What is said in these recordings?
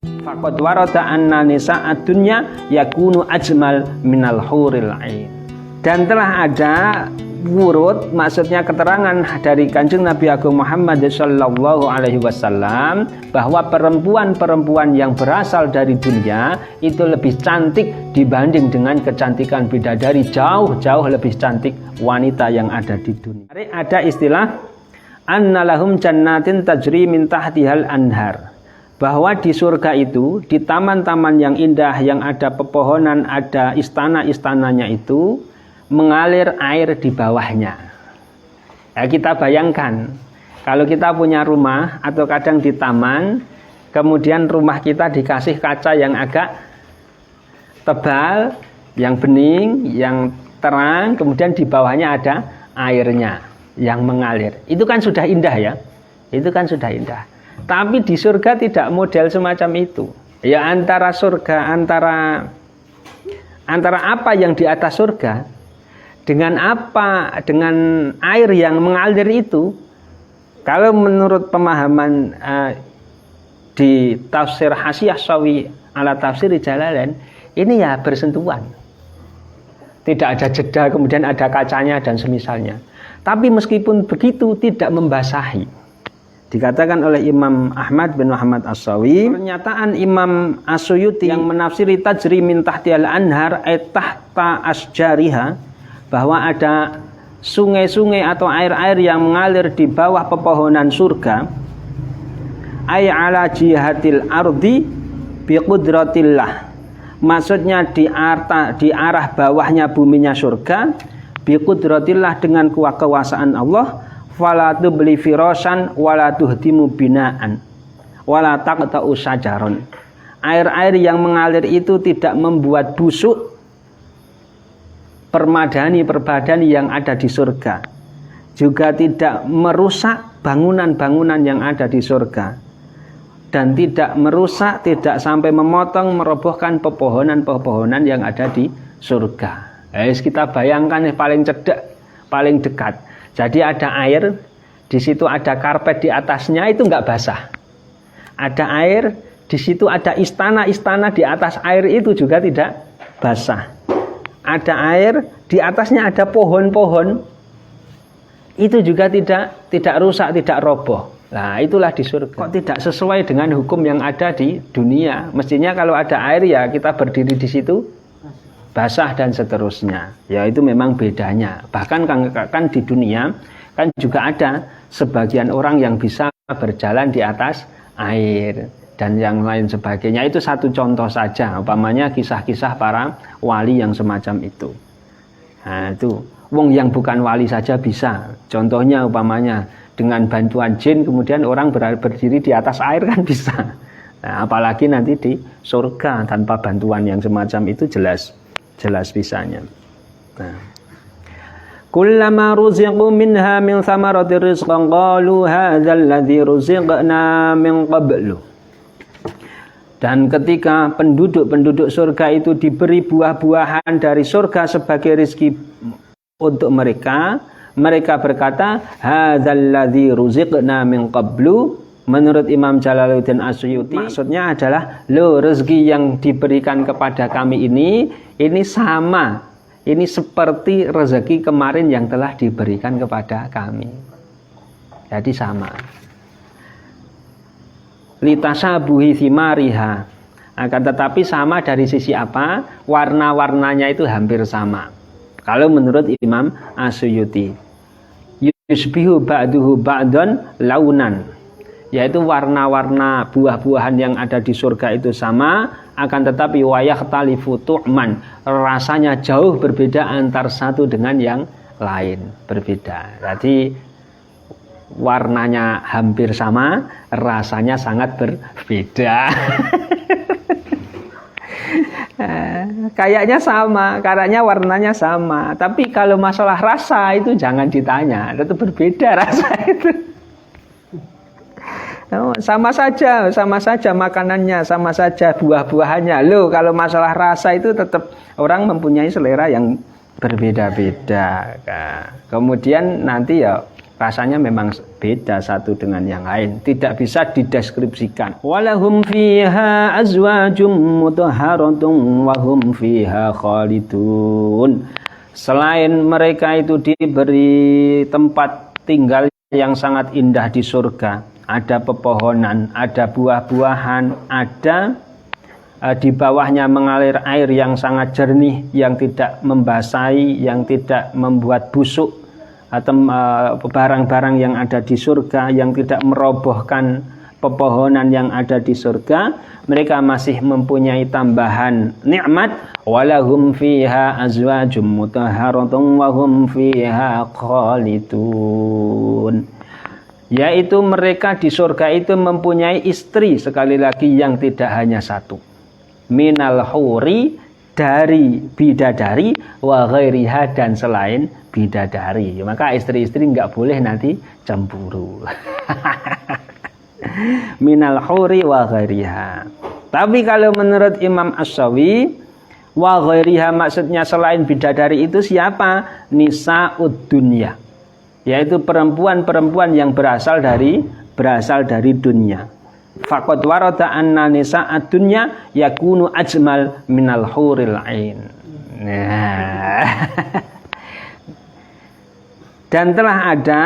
Faqad warada anna nisa'ad dunya yakunu ajmal minal huril ain. Dan telah ada wurud, maksudnya keterangan dari Kanjeng Nabi Agung Muhammad sallallahu alaihi wasallam bahwa perempuan-perempuan yang berasal dari dunia itu lebih cantik dibanding dengan kecantikan bidadari, jauh-jauh lebih cantik wanita yang ada di dunia. Ada istilah annalahum jannatin tajri min tahtihal anhar, bahwa di surga itu, di taman-taman yang indah yang ada pepohonan, ada istana-istananya itu mengalir air di bawahnya. Ya, kita bayangkan kalau kita punya rumah atau kadang di taman, kemudian rumah kita dikasih kaca yang agak tebal, yang bening, yang terang, kemudian di bawahnya ada airnya yang mengalir. Itu kan sudah indah ya. Itu kan sudah indah. Tapi di surga tidak model semacam itu. Ya antara surga, antara apa yang di atas surga dengan air yang mengalir itu, kalau menurut pemahaman di tafsir Hasyiah Shawi ala tafsir Jalalain, ini ya bersentuhan. Tidak ada jeda, kemudian ada kacanya dan semisalnya. Tapi meskipun begitu tidak membasahi. Dikatakan oleh Imam Ahmad bin Muhammad As-Sawi, pernyataan Imam As-Suyuti yang menafsiri tajri min tahtihal anhar ay tahta asjariha, bahwa ada sungai-sungai atau air-air yang mengalir di bawah pepohonan surga, ay ala jihatil ardi biqudratillah, maksudnya di arah bawahnya buminya surga, biqudratillah dengan kekuasaan Allah, fala tubli firasan wala tuhdimu binaan wala taqta'u syajaron. Air-air yang mengalir itu tidak membuat busuk permadani yang ada di surga, juga tidak merusak bangunan-bangunan yang ada di surga, dan tidak merusak, tidak sampai memotong, merobohkan pepohonan-pepohonan yang ada di surga. Kita bayangkan paling cedek, paling dekat. Jadi ada air, di situ ada karpet di atasnya, itu nggak basah. Ada air, di situ ada istana-istana di atas air itu juga tidak basah. Ada air, di atasnya ada pohon-pohon, itu juga tidak rusak, tidak roboh. Nah, itulah di surga. Kok tidak sesuai dengan hukum yang ada di dunia? Mestinya kalau ada air ya kita berdiri di situ basah dan seterusnya. Ya itu memang bedanya. Bahkan kan di dunia kan juga ada sebagian orang yang bisa berjalan di atas air dan yang lain sebagainya. Itu satu contoh saja, umpamanya kisah-kisah para wali yang semacam itu. Nah itu, wong yang bukan wali saja bisa. Contohnya umpamanya dengan bantuan jin kemudian orang berdiri di atas air kan bisa. Nah, apalagi nanti di surga tanpa bantuan yang semacam itu jelas bisanya. Nah. Kullama ruziqu minha min thamaratir rizqan qalu hadzal ladzi ruziqna min qablu. Dan ketika penduduk surga itu diberi buah-buahan dari surga sebagai rezeki untuk mereka, mereka berkata, hadzal ladzi ruziqna min qablu. Menurut Imam Jalaluddin As-Suyuti, maksudnya adalah rezeki yang diberikan kepada kami ini sama, ini seperti rezeki kemarin yang telah diberikan kepada kami. Jadi sama. Litasabuhi thimariha, akan tetapi sama dari sisi apa? Warna-warnanya itu hampir sama. Kalau menurut Imam As-Suyuti, yusbihu ba'duhu ba'don launan, yaitu warna-warna buah-buahan yang ada di surga itu sama, akan tetapi wayakhtalifu tu'man, rasanya jauh berbeda antar satu dengan yang lain, berbeda. Jadi warnanya hampir sama, rasanya sangat berbeda. Kayaknya sama, karena warnanya sama, tapi kalau masalah rasa itu jangan ditanya, itu berbeda rasa itu. Sama saja makanannya, sama saja buah-buahannya. Loh, kalau masalah rasa itu tetap orang mempunyai selera yang berbeda-beda. Kemudian nanti ya rasanya memang beda satu dengan yang lain, tidak bisa dideskripsikan. Walahum fiha azwajum mutahharatun wa hum fiha khalidun. Selain mereka itu diberi tempat tinggal yang sangat indah di surga, ada pepohonan, ada buah-buahan, ada di bawahnya mengalir air yang sangat jernih, yang tidak membasahi, yang tidak membuat busuk, atau barang-barang yang ada di surga yang tidak merobohkan pepohonan yang ada di surga. Mereka masih mempunyai tambahan nikmat, walahum fiha azwajum mutahharatun wa hum fiha khalidun, yaitu mereka di surga itu mempunyai istri, sekali lagi, yang tidak hanya satu, minal huri, dari bidadari, wa ghairiha, dan selain bidadari. Maka istri-istri nggak boleh nanti cemburu. Minal huri wa ghairiha. Tapi kalau menurut Imam Asy-Syafi'i, wa ghairiha maksudnya selain bidadari itu siapa? Nisa'ud dunya, yaitu perempuan-perempuan yang berasal dari dunia. Faqad warada anna nisa'ad dunya yakunu ajmal minal huril ain. Nah. Dan telah ada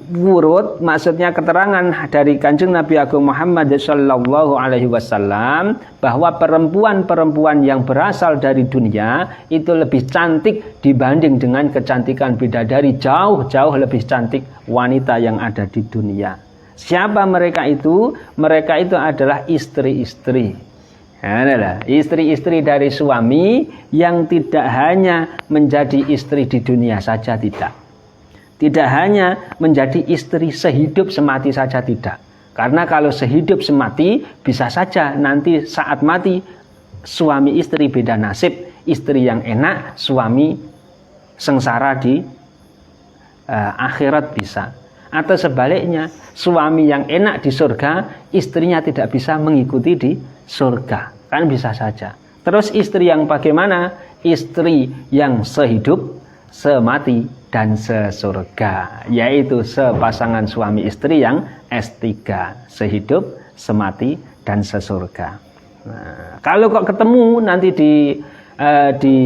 wurud, maksudnya keterangan dari Kanjeng Nabi Agung Muhammad sallallahu alaihi wasallam, bahwa perempuan-perempuan yang berasal dari dunia itu lebih cantik dibanding dengan kecantikan bidadari. Jauh-jauh lebih cantik wanita yang ada di dunia. Siapa mereka itu? Mereka itu adalah istri-istri. Adalah istri-istri dari suami yang tidak hanya menjadi istri di dunia saja, tidak. Tidak hanya menjadi istri sehidup semati saja, tidak. Karena kalau sehidup semati, bisa saja nanti saat mati suami istri beda nasib. Istri yang enak, suami sengsara di akhirat bisa. Atau sebaliknya, suami yang enak di surga, istrinya tidak bisa mengikuti di surga. Kan bisa saja. Terus istri yang bagaimana? Istri yang sehidup, semati, dan sesurga. Yaitu sepasangan suami istri yang S3. Sehidup, semati, dan sesurga. Nah, kalau kok ketemu nanti di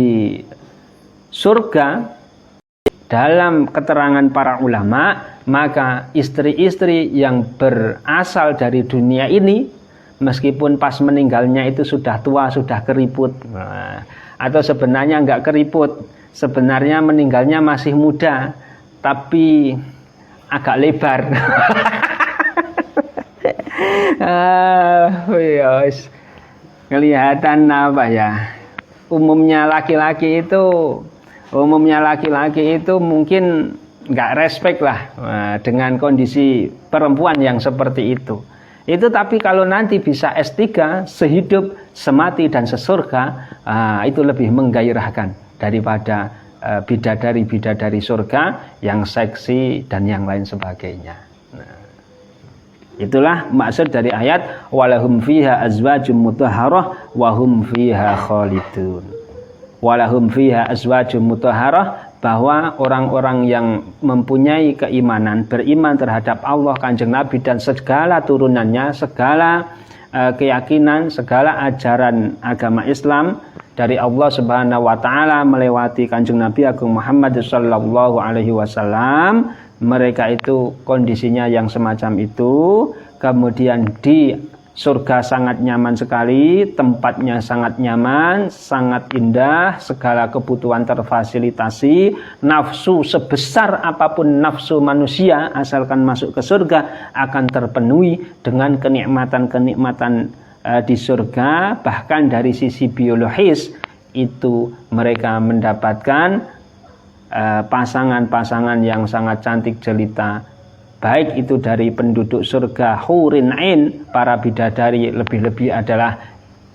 surga, dalam keterangan para ulama, maka istri-istri yang berasal dari dunia ini, meskipun pas meninggalnya itu sudah tua, sudah keriput, atau sebenarnya enggak keriput, sebenarnya meninggalnya masih muda, tapi agak lebar. Kelihatan apa ya? Umumnya laki-laki itu mungkin nggak respect lah dengan kondisi perempuan yang seperti itu. Tapi kalau nanti bisa S3, sehidup, semati, dan sesurga, itu lebih menggairahkan daripada bidadari-bidadari surga yang seksi dan yang lain sebagainya. Itulah maksud dari ayat walahum fiha azwajum mutahharah wa hum fiha khalidun. Walahum fiha azwajum mutahharah, bahwa orang-orang yang mempunyai keimanan, beriman terhadap Allah, Kanjeng Nabi, dan segala turunannya, segala keyakinan, segala ajaran agama Islam dari Allah Subhanahu wa taala melewati Kanjeng Nabi Agung Muhammad sallallahu alaihi wasallam, mereka itu kondisinya yang semacam itu. Kemudian di surga sangat nyaman sekali, tempatnya sangat nyaman, sangat indah, segala kebutuhan terfasilitasi, nafsu sebesar apapun nafsu manusia asalkan masuk ke surga akan terpenuhi dengan kenikmatan-kenikmatan di surga. Bahkan dari sisi biologis itu mereka mendapatkan pasangan-pasangan yang sangat cantik jelita, baik itu dari penduduk surga hurin ain, para bidadari, lebih-lebih adalah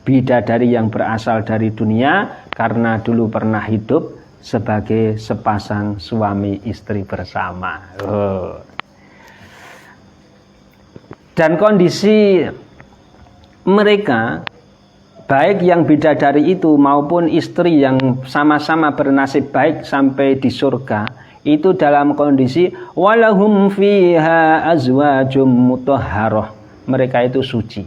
bidadari yang berasal dari dunia karena dulu pernah hidup sebagai sepasang suami istri bersama. Dan kondisi mereka, baik yang bidadari itu maupun istri yang sama-sama bernasib baik sampai di surga, itu dalam kondisi walahum fiha azwajum mutahharah, mereka itu suci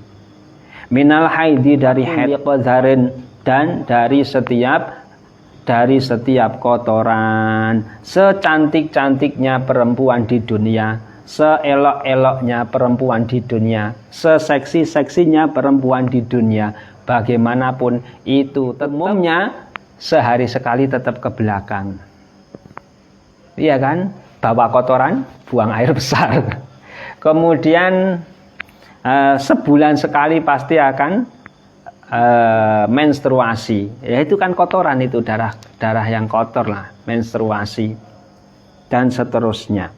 minal haidi, dari haid, qadharin, dan dari setiap kotoran. Secantik-cantiknya perempuan di dunia, seelok-eloknya perempuan di dunia, seseksi-seksinya perempuan di dunia, bagaimanapun itu umumnya sehari sekali tetap ke belakang. Iya kan? Bawa kotoran, buang air besar. Kemudian sebulan sekali pasti akan menstruasi. Ya itu kan kotoran, itu darah yang kotor lah, menstruasi dan seterusnya.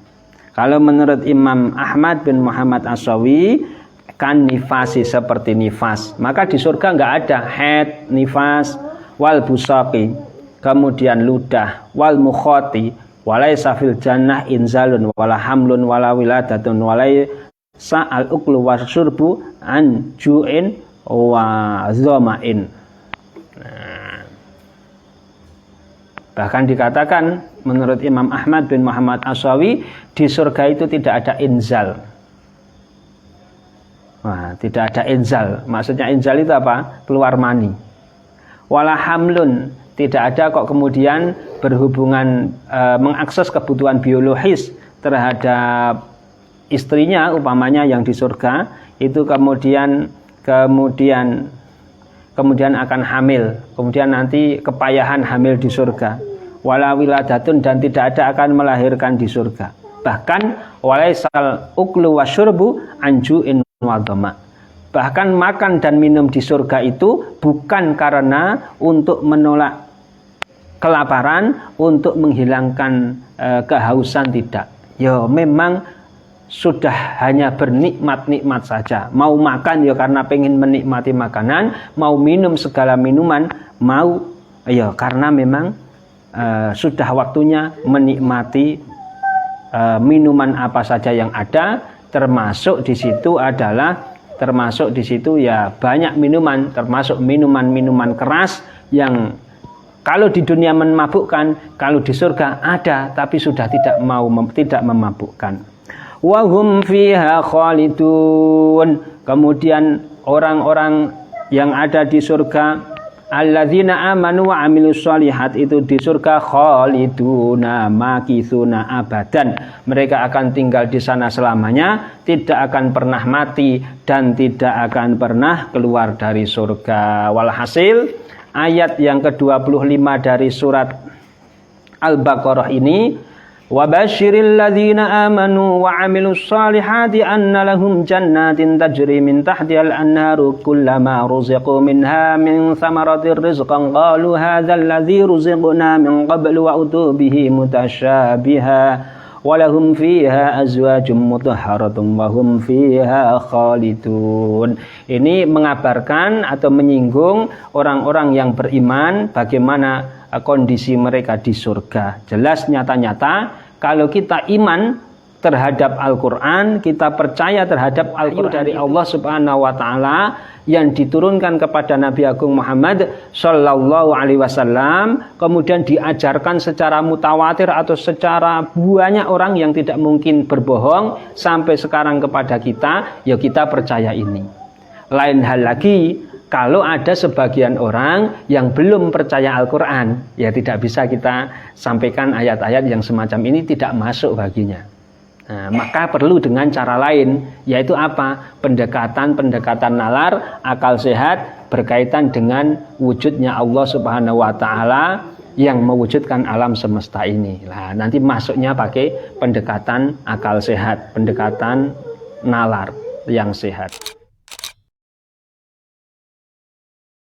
Kalau menurut Imam Ahmad bin Muhammad As-Sawi, kan nifasi seperti nifas, maka di surga nggak ada haid, nifas, wal busaqi, kemudian ludah, wal mukhati, walaysa fil jannah inzalun wala hamlun wala wiladatun walai sa'al uklu wasyurbu an ju'in wa zoma'in. Bahkan dikatakan menurut Imam Ahmad bin Muhammad As-Sawi, di surga itu tidak ada inzal. Wah, tidak ada inzal. Maksudnya inzal itu apa? Keluar mani. Wala hamlun, tidak ada kok kemudian berhubungan mengakses kebutuhan biologis terhadap istrinya, umpamanya yang di surga itu kemudian akan hamil, kemudian nanti kepayahan hamil di surga. Wala wiladatun, dan tidak ada akan melahirkan di surga. Bahkan walaisal uklu wasyurbu anju'in wadoma, bahkan makan dan minum di surga itu bukan karena untuk menolak kelaparan, untuk menghilangkan kehausan, tidak. Ya memang sudah hanya bernikmat-nikmat saja. Mau makan ya karena pengen menikmati makanan, mau minum segala minuman, mau ya karena memang sudah waktunya menikmati minuman apa saja yang ada, termasuk di situ ya banyak minuman, termasuk minuman-minuman keras yang kalau di dunia memabukkan, kalau di surga ada tapi sudah tidak memabukkan. Wahum fiha khalidun, kemudian orang-orang yang ada di surga, alladzina amanu wa amilus shalihat, itu di surga khaliduna makithuna abadan, mereka akan tinggal di sana selamanya, tidak akan pernah mati dan tidak akan pernah keluar dari surga. Walhasil ayat yang ke-25 dari surat Al-Baqarah ini, wa basyiril ladzina amanu wa 'amilus shalihati anna lahum jannatin tajri min tahtihal anharu kullama ruziqu minha min thamaratir rizqan qalu hadzal ladzi ruziqna min qablu wa utu bihi mutasyabiha wa lahum fiha azwajum mutahharatun wa hum fiha khalidun. Ini mengabarkan atau menyinggung orang-orang yang beriman, bagaimana kondisi mereka di surga. Jelas nyata-nyata kalau kita iman terhadap Al-Quran, kita percaya terhadap Al-Quran dari Allah Subhanahu wa Ta'ala yang diturunkan kepada Nabi Agung Muhammad Sallallahu Alaihi Wasallam, kemudian diajarkan secara mutawatir atau secara banyak orang yang tidak mungkin berbohong sampai sekarang kepada kita, ya kita percaya ini. Lain hal lagi kalau ada sebagian orang yang belum percaya Al-Quran, ya tidak bisa kita sampaikan ayat-ayat yang semacam ini, tidak masuk baginya. Nah, maka perlu dengan cara lain, yaitu apa? Pendekatan nalar, akal sehat berkaitan dengan wujudnya Allah Subhanahu wa Ta'ala yang mewujudkan alam semesta ini. Nah, nanti masuknya pakai pendekatan akal sehat, pendekatan nalar yang sehat.